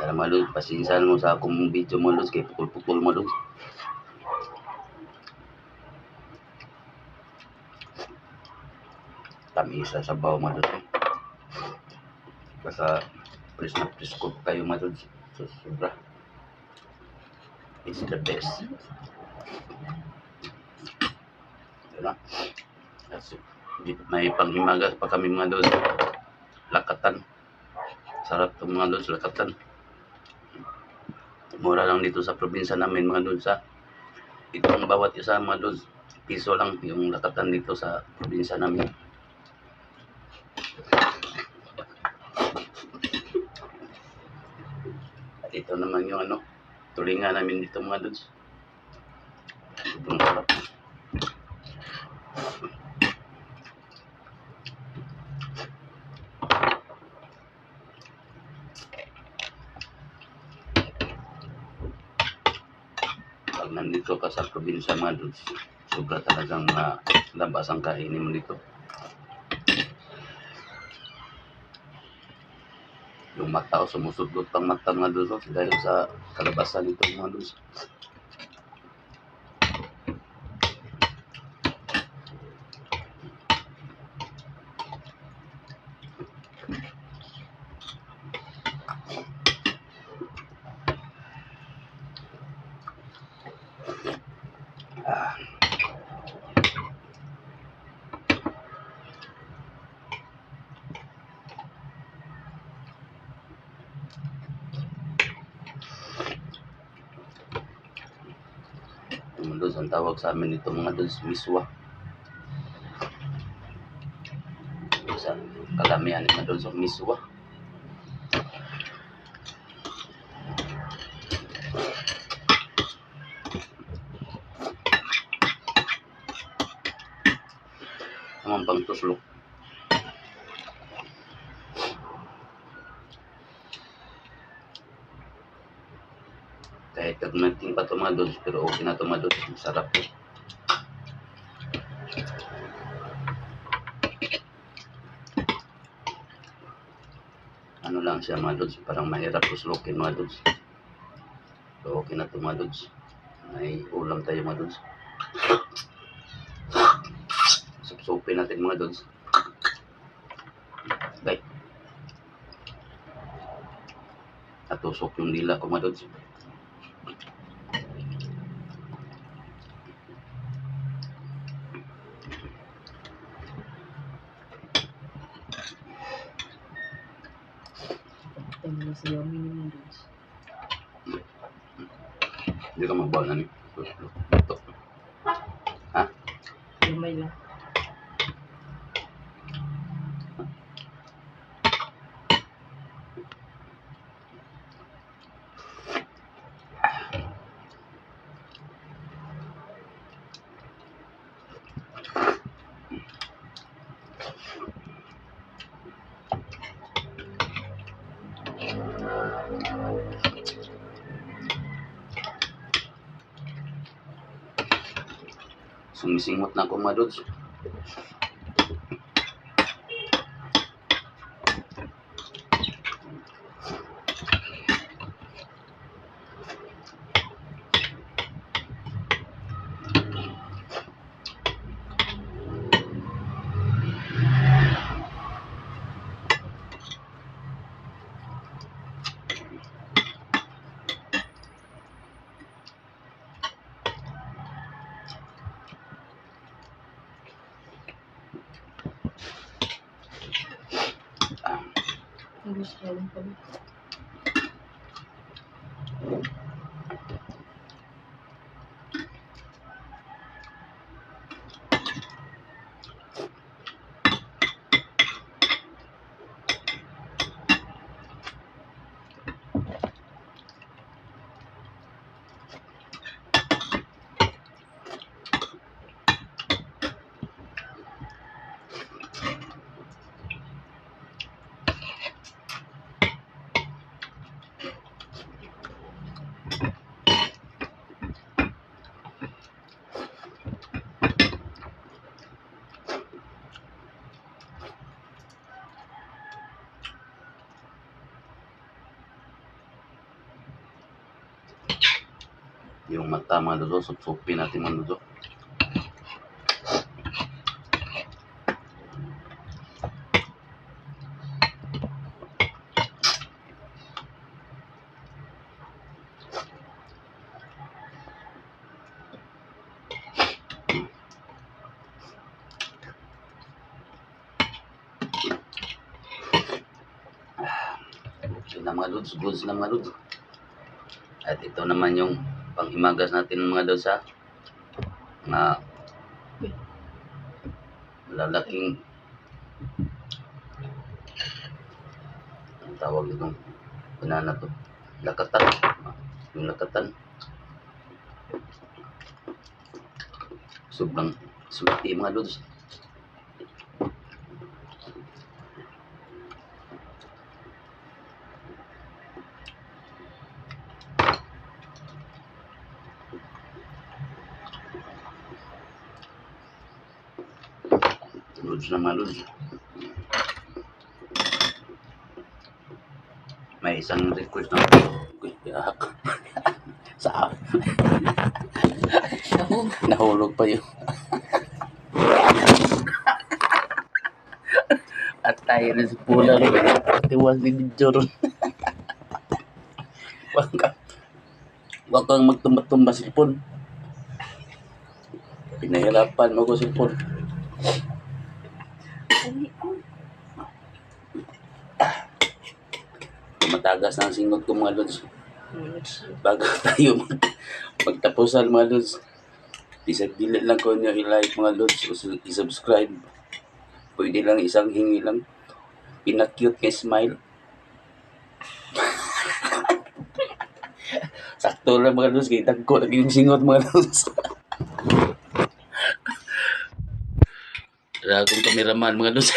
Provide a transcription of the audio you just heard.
Kaya mga lods, pasinsahan mo sa akong video mga lods, kay pukul-pukul mga lods. Tamisa sa baw mga lods. Basta press na press ko kayo mga lods. So, sobra. It's the best. Diba? May panghimagas pa kami mga lods. Lakatan. Sarap itong mga lods, lakatan. Mura lang dito sa probinsya namin mga lods ha. Ito ang bawat isa mga lods. Piso lang yung lakatan dito sa probinsya namin. At ito naman yung tulingan namin dito mga lods. Sobrang sarap. Pag nandito ka sa probinsya mga lods, sobra talagang labas ang kainin mo dito. Yung mata o sumusudlot pang mata mga lods dahil sa kalabasan nito mga lods. Mga lods, ang tawag sa amin ito mga lods, miswa. Sa kalamihan mga lods, miswa. Naman pang tuslok. Kahit kagnating pa ito mga lods, pero okay na ito mga lods, sarap po. Ano lang siya mga lods, parang mahirap tuslokin mga lods. So okay na ito mga lods. May ulam tayo mga lods. Supsupin natin mga lods. Okay. Natusok yung dila ko mga lods. Hindi ka magbawa na ni. Ito. Ha? Lumay lang. Sumisingot na ako mga lods. English spelling pa rin. Yung mata mga lods, supsupin natin mga lods. Okay na mga lods, goods na mga lods. At ito naman yung panghimagas natin mga lods ha. Mga malalaking ang tawag itong banana to. Lakatan. Yung lakatan. Sobrang sulti mga lods. Lods na mga lods. May isang request na sa nahulog pa yun. At tayo na si Pula rin. Tiwas ni Joron. Huwag kang magtumba-tumba silpon. Pinahirapan mo ko silpon. Matagas na ang singot ko mga lods. Bago tayo magtapusan mga lods. Isagdilit lang ko niya i-like mga lods o i-subscribe. Pwede lang isang hingi lang. Pinakute kay smile. Sakto lang mga lods. Kaya tagko lagi yung singot mga lods. Kaya akong kameraman mga lods.